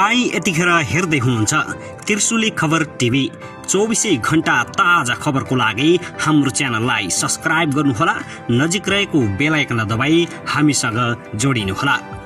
तपाई यतिखेर हेर्दै हुनुहुन्छ त्रिशुली खबर टिभी। 24 घण्टा ताजा खबरको लागि हाम्रो च्यानललाई सब्स्क्राइब गर्नुहोला, नजिक रहेको बेल आइकन दबाई हामीसँग जोडिनुहोला।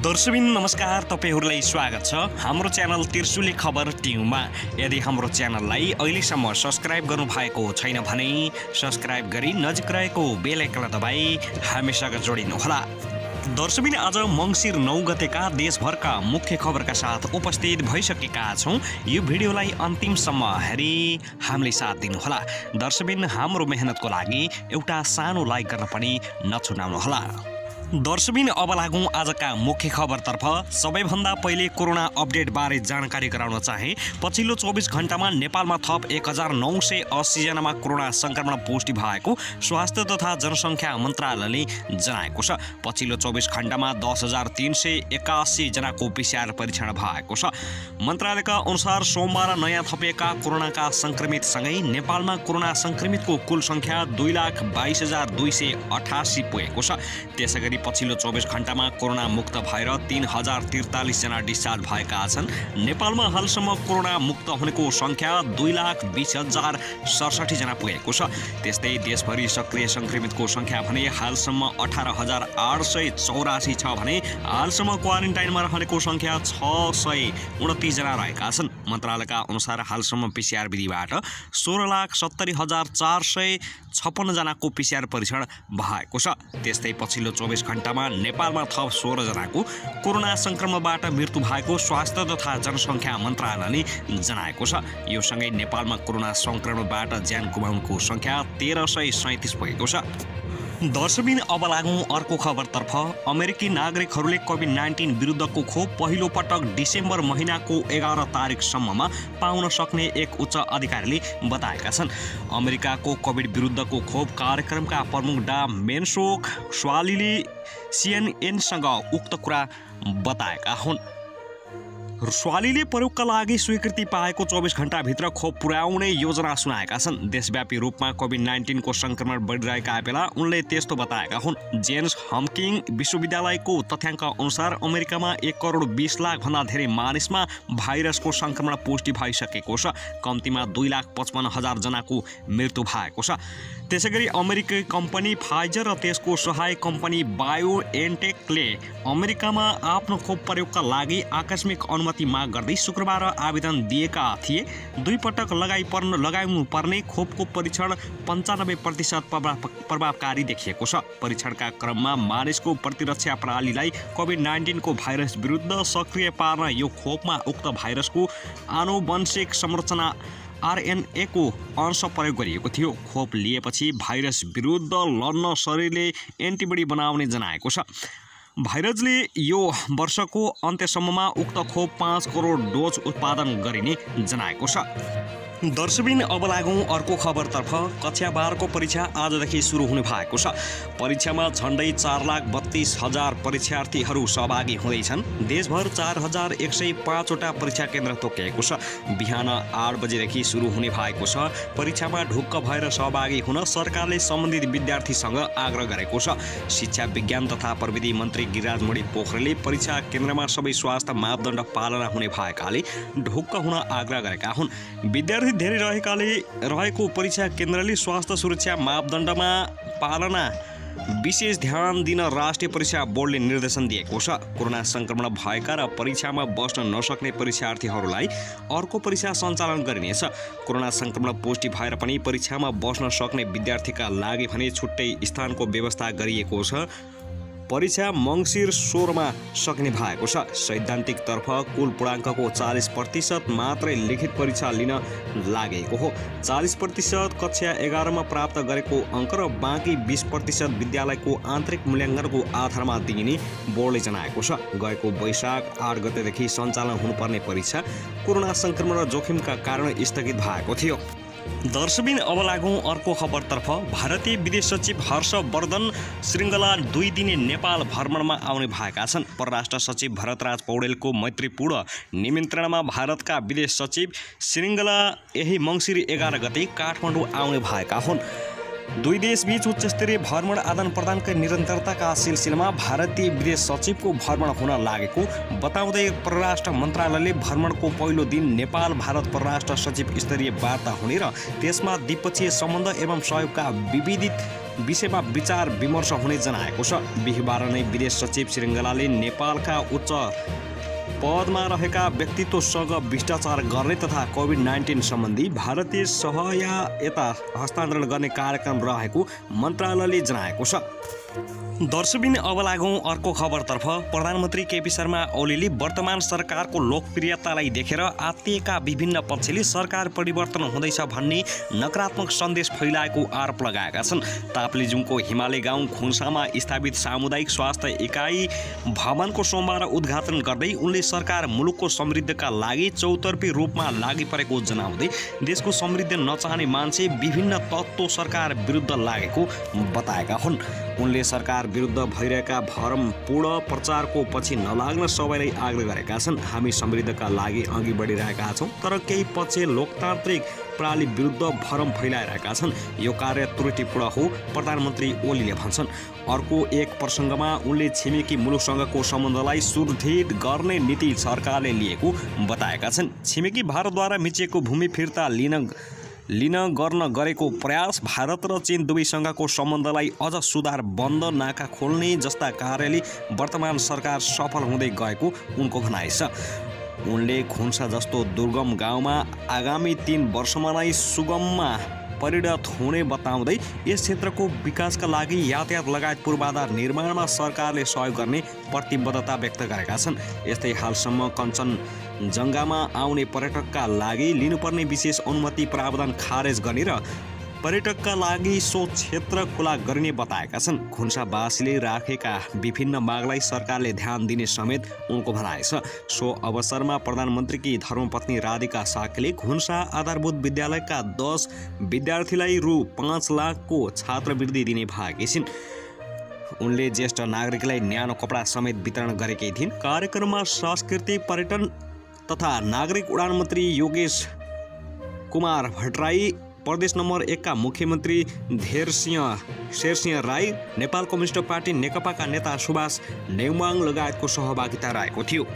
दर्शकबिन नमस्कार, तपाईहरुलाई स्वागत छ हाम्रो च्यानल त्रिशुली खबर टिभीमा। यदि हाम्रो च्यानललाई अहिलेसम्म सब्स्क्राइब गर्नु भएको छैन भने सब्स्क्राइब गरी नजिक रहेको बेल आइकन दबाई हामीसँग जोडिनुहोला। दर्शकबिन आज मङ्सिर 9 गतेका देशभरका मुख्य खबरका साथ उपस्थित भइसकेका छौं। यो भिडियोलाई अन्तिमसम्म हेरी हामीले साथ दिनुहोला। दर्शकबिन हाम्रो मेहनतको लागि एउटा सानो लाइक गर्न पनि नछुटाउनुहोला। दर्शकबिन अब लागौं आजका मुख्य खबरतर्फ। सबैभन्दा पहिले कोरोना अपडेट बारे जानकारी गराउन चाहे। पछिल्लो 24 घण्टामा नेपालमा थप 1980 जनामा कोरोना संक्रमण पुष्टि भएको स्वास्थ्य तथा जनसङ्ख्या मन्त्रालयले जनाएको छ। पछिल्लो 24 घण्टामा 10,381 जनाको PCR परीक्षण भएको छ। मन्त्रालयका अनुसार सोमबार नयाँ थपिएका कोरोनाका संक्रमितसँगै नेपालमा कोरोना संक्रमितको कुल संख्या 2,22,288 पुगेको छ। त्यसैगरी पछिल्लो 24 घण्टामा कोरोना मुक्त भएर 3,043 जना डिस्चार्ज भएका छन्। नेपालमा हालसम्म कोरोना मुक्त हुनेको संख्या 2,20,067 जना पुगेको छ। त्यस्तै देशभरि सक्रिय संक्रमितको संख्या भने हालसम्म 18,884 छ भने हालसम्म क्वारेन्टाइनमा रहनेको संख्या 629 जना रहेका छन्। मन्त्रालयका अनुसार हालसम्म PCR विधिबाट 16,70,456 जनाको PCR परीक्षण भएको छ। त्यस्तै पछिल्लो 24 घण्टामा नेपालमा थप 16 जनाको कोरोना संक्रमणबाट मृत्यु भएको स्वास्थ्य तथा जनसङ्ख्या मन्त्रालयले जनाएको छ। यो सँगै नेपालमा कोरोना संक्रमणबाट ज्यान गुमाउनुको संख्या 1,337 पुगेको छ। दर्शकबिन अब लागौं अर्को खबरतर्फ। अमेरिकी नागरिकहरूले कोभिड-19 विरुद्धको खोप पहिलो पटक डिसेम्बर महिनाको 11 तारिकसम्ममा पाउन सक्ने एक उच्च अधिकारीले बताएका छन्। अमेरिकाको कोभिड विरुद्धको खोप कार्यक्रमका प्रमुख डा मेन्सोक स्वालीले CNN-सँग उक्त कुरा बताएका हुन्। स्वालीले प्रयोगका लागि स्वीकृति पाएको 24 घण्टाभित्र खोप पुर्याउने योजना सुनाएका छन्। देशव्यापी रूपमा कोभिड-19 को संक्रमण बढिरहेका बेला उनले त्यस्तो बताएका हुन्। जेन्स हम्किन्स विश्वविद्यालयको तथ्याङ्क अनुसार अमेरिकामा 1,20,00,000 भन्दा धेरै मानिसमा भाइरसको संक्रमण पुष्टि भइसकेको छ। कम्तीमा 2,55,000 जनाको मृत्यु भएको छ। त्यसैगरी अमेरिकी कम्पनी फाइजर र त्यसको सहायक कम्पनी बायोएनटेकले अमेरिकामा आफ्नो खोप प्रयोगका लागि आकस्मिक अनुमति माग गर्दै शुक्रबार आवेदन दिएका थिए। 2 पटक लगाउनु पर्ने खोपको परीक्षण 95% प्रभावकारी देखिएको छ। परीक्षणका क्रममा मानिसको प्रतिरक्षा प्रणालीलाई कोभिड-19 को भाइरस विरुद्ध सक्रिय पार्न यो खोपमा उक्त भाइरसको आनुवंशिक संरचना RNA को अंश प्रयोग गरिएको थियो। खोप लिएपछि भाइरस विरुद्ध लड्न शरीरले एन्टिबडी बनाउने जनाएको छ। भाइरसले यो वर्षको अन्त्यसम्ममा उक्त खोप 5 करोड डोज उत्पादन गरिने जनाएको छ। दर्शकबिन अब लागौं अर्को खबरतर्फ। कक्षा 12 को परीक्षा आजदेखि सुरु हुने भएको छ। परीक्षामा झण्डै 4,32,000 परीक्षार्थीहरू सहभागी हुँदैछन्। देशभर 4,105 वटा परीक्षा केन्द्र तोकिएको छ। बिहान 8 बजेदेखि सुरु हुने भएको छ। परीक्षामा ढुक्क भएर सहभागी हुन सरकारले सम्बन्धित विद्यार्थीसँग आग्रह गरेको छ। शिक्षा विज्ञान तथा प्रविधि मन्त्री गिरिराज मोडी पोखरेलले परीक्षा केन्द्रमा सबै स्वास्थ्य मापदण्ड पालना हुने भएकाले ढुक्क हुन आग्रह गरेका हुन्। विद्यार्थी धेरै रहेको परीक्षा केन्द्रले स्वास्थ्य सुरक्षा मापदण्डमा पालना विशेष ध्यान दिन राष्ट्रिय परीक्षा बोर्डले निर्देशन दिएको छ। कोरोना संक्रमण भएका र परीक्षामा बस्न नसक्ने परीक्षार्थीहरूलाई अर्को परीक्षा सञ्चालन गरिनेछ। कोरोना संक्रमण पुष्टि भएर पनि परीक्षामा बस्न सक्ने विद्यार्थीका लागि भने छुट्टै स्थानको व्यवस्था गरिएको छ। परीक्षा मङ्सिर 16 मा सक्ने भएको छ। सैद्धान्तिक तर्फ कुल पूर्णाङ्कको 40% मात्रै लिखित परीक्षा लिन लागेको हो। 40% कक्षा 11 मा प्राप्त गरेको अङ्क र बाँकी 20% विद्यालयको आन्तरिक मूल्याङ्कनको आधारमा दिइने बोर्डले जनाएको छ। गएको वैशाख 8 गतेदेखि सञ्चालन हुनुपर्ने परीक्षा कोरोना संक्रमण र जोखिमका कारण स्थगित भएको थियो। दर्शकबिन अब लागौँ अर्को खबरतर्फ। भारतीय विदेश सचिव हर्षवर्धन श्रृङ्गला 2 दिने नेपाल भ्रमणमा आउने भएका छन्। परराष्ट्र सचिव भरतराज पौडेलको मैत्रीपूर्ण निमन्त्रणामा भारतका विदेश सचिव श्रृङ्गला यही मङ्सिर 11 गते काठमाडौँ आउने भएका हुन्। 2 देशबीच उच्चस्तरीय भ्रमण आदान प्रदानका निरन्तरताका सिलसिलामा भारतीय विदेश सचिवको भ्रमण हुन लागेको बताउँदै परराष्ट्र मन्त्रालयले भ्रमणको पहिलो दिन नेपाल भारत परराष्ट्र सचिव स्तरीय वार्ता हुने र त्यसमा द्विपक्षीय सम्बन्ध एवं सहयोगका विविध विषयमा विचार विमर्श हुने जनाएको छ। बिहिबार नै विदेश सचिव श्रृङ्गलाले नेपालका उच्च पदमा रहेका व्यक्तित्वसँग भ्रष्टाचार गर्ने तथा कोभिड-19 सम्बन्धी भारतीय सहायता हस्तान्तरण गर्ने कार्यक्रम रहेको मन्त्रालयले जनाएको छ। दर्शकबिन अब लागौँ अर्को खबरतर्फ। प्रधानमन्त्री केपी शर्मा ओलीले वर्तमान सरकारको लोकप्रियतालाई देखेर आत्तिएका विभिन्न पक्षले सरकार परिवर्तन हुँदैछ भन्ने नकारात्मक सन्देश फैलाएको आरोप लगाएका छन्। ताप्लेजुङको हिमालय गाउँ खुन्सामा स्थापित सामुदायिक स्वास्थ्य इकाइ भवनको सोमबार उद्घाटन गर्दै उनले सरकार मुलुकको समृद्धिका लागि चौतर्फी रूपमा लागि परेको जनाउँदै देशको समृद्धि नचाहने मान्छे विभिन्न तत्त्व सरकार विरुद्ध लागेको बताएका हुन्। उनले सरकार विरुद्ध भइरहेका भरमपूर्ण प्रचारको पछि नलाग्न सबैलाई आग्रह गरेका छन्। हामी समृद्धिका लागि अघि बढिरहेका छौँ, तर केही पक्ष लोकतान्त्रिक प्रणाली विरुद्ध भरम फैलाइरहेका छन्। यो कार्य त्रुटिपूर्ण हो, प्रधानमन्त्री ओलीले भन्छन्। अर्को एक प्रसङ्गमा उनले छिमेकी मुलुकसँगको सम्बन्धलाई सुदृढ गर्ने नीति सरकारले लिएको बताएका छन्। छिमेकी भारतद्वारा मिचेको भूमि फिर्ता लिन गर्न गरेको प्रयास भारत र चीन दुवैसँगको सम्बन्धलाई अझ सुधार, बन्द नाका खोल्ने जस्ता कार्यले वर्तमान सरकार सफल हुँदै गएको उनको भनाइ छ। उनले खुन्सा जस्तो दुर्गम गाउँमा आगामी 3 वर्षमा नै सुगममा परिणत हुने बताउँदै यस क्षेत्रको विकासका लागि यातायात लगायत पूर्वाधार निर्माणमा सरकारले सहयोग गर्ने प्रतिबद्धता व्यक्त गरेका छन्। यस्तै हालसम्म कञ्चनजङ्घामा आउने पर्यटकका लागि लिनुपर्ने विशेष अनुमति प्रावधान खारेज गर्ने र पर्यटकका लागि सो क्षेत्र खुला गरिने बताएका छन्। खुन्सावासीले राखेका विभिन्न मागलाई सरकारले ध्यान दिने समेत उनको भनाइ छ। सो अवसरमा प्रधानमन्त्रीकी धर्मपत्नी राधिका साकेले खुन्सा आधारभूत विद्यालयका 10 विद्यार्थीलाई रु 5 लाखको छात्रवृत्ति दिने भएकी छिन्। उनले ज्येष्ठ नागरिकलाई न्यानो कपडा समेत वितरण गरेकी थिइन्। कार्यक्रममा संस्कृति, पर्यटन तथा नागरिक उडान मन्त्री योगेश कुमार भट्टराई, प्रदेश नम्बर 1 का मुख्यमन्त्री शेरसिंह राई, नेपाल कम्युनिस्ट पार्टी नेकपाका नेता सुभाष नेउमाङ लगायतको सहभागिता रहेको थियो।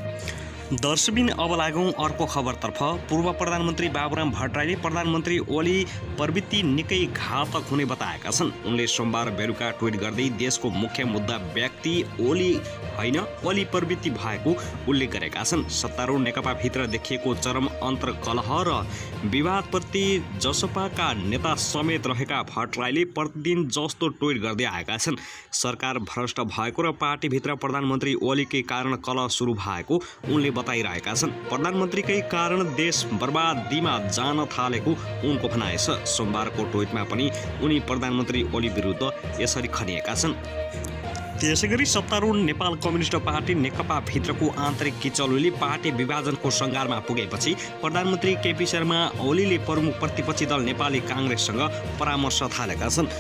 दर्शकबिन अब लागौँ अर्को खबरतर्फ। पूर्व प्रधानमन्त्री बाबुराम भट्टराईले प्रधानमन्त्री ओली प्रवृत्ति निकै घातक हुने बताएका छन्। उनले सोमबार बेलुका ट्विट गर्दै देशको मुख्य मुद्दा व्यक्ति ओली होइन, ओली प्रवृत्ति भएको उल्लेख गरेका छन्। सत्तारूढ नेकपाभित्र देखिएको चरम अन्तर्कलह र विवादप्रति जसपाका नेता समेत रहेका भट्टराईले प्रतिदिन जस्तो ट्विट गर्दै आएका छन्। सरकार भ्रष्ट भएको र पार्टीभित्र प्रधानमन्त्री ओलीकै कारण कलह सुरु भएको उनले बताइरहेका छन्। प्रधानमन्त्रीकै कारण देश बर्बादीमा जान थालेको उनको भनाइ छ। सोमबारको ट्विटमा पनि उनी प्रधानमन्त्री ओली विरुद्ध यसरी खनिएका छन्। त्यसैगरी सत्तारूढ नेपाल कम्युनिस्ट पार्टी नेकपा भित्रको आन्तरिक किचलुले पार्टी विभाजनको सङ्घारमा पुगेपछि प्रधानमन्त्री केपी शर्मा ओलीले प्रमुख प्रतिपक्षी दल नेपाली काङ्ग्रेससँग परामर्श थालेका छन्।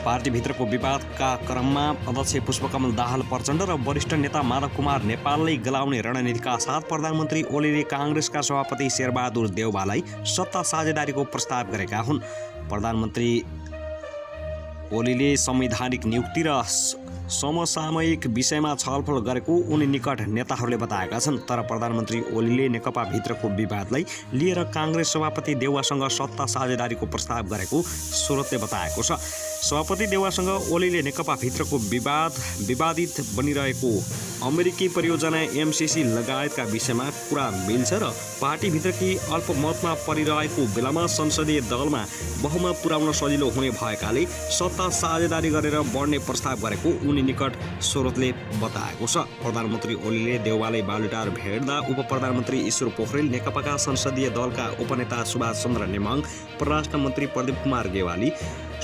पार्टीभित्रको विवादका क्रममा अध्यक्ष पुष्पकमल दाहाल प्रचण्ड र वरिष्ठ नेता माधव कुमार नेपाललाई गलाउने रणनीतिका साथ प्रधानमन्त्री ओलीले काङ्ग्रेसका सभापति शेरबहादुर देउवालाई सत्ता साझेदारीको प्रस्ताव गरेका हुन्। प्रधानमन्त्री ओलीले संवैधानिक नियुक्ति र समसामयिक विषयमा छलफल गरेको उनी निकट नेताहरूले बताएका छन्। तर प्रधानमन्त्री ओलीले नेकपा भित्रको विवादलाई लिएर काङ्ग्रेस सभापति देउवासँग सत्ता साझेदारीको प्रस्ताव गरेको स्रोतले बताएको छ। सभापति देउवासँग ओलीले नेकपा भित्रको विवादित बनिरहेको अमेरिकी परियोजना एमसीसी लगायतका विषयमा कुरा मिल्छ र पार्टीभित्रकी अल्पमतमा परिरहेको बेलामा संसदीय दलमा बहुमत पुर्याउन सजिलो हुने भएकाले सत्ता साझेदारी गरेर बढ्ने प्रस्ताव गरेको उनी निकट स्रोतले बताएको छ। प्रधानमन्त्री ओलीले देउवालाई बालुटार भेट्दा उप प्रधानमन्त्री ईश्वर पोखरेल, नेकपाका संसदीय दलका उपनेता सुभाष चन्द्र नेमाङ, परराष्ट्र मन्त्री प्रदीप कुमार गेवाली,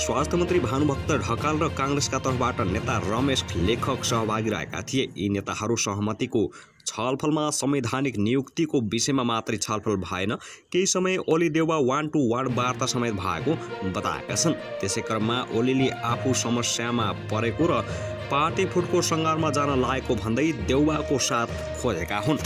स्वास्थ्य मन्त्री भानुभक्त ढकाल र काङ्ग्रेसका तर्फबाट नेता रमेश लेखक सहभागी रहेका थिए। यी नेताहरू सहमतिको छलफलमा संवैधानिक नियुक्तिको विषयमा मात्रै छलफल भएन, केही समय ओली देउवा 1-to-1 वार्ता समेत भएको बताएका छन्। त्यसै क्रममा ओलीले आफू समस्यामा परेको र पार्टी फुटको सङ्घारमा जान लागेको भन्दै देउवाको साथ खोजेका हुन्।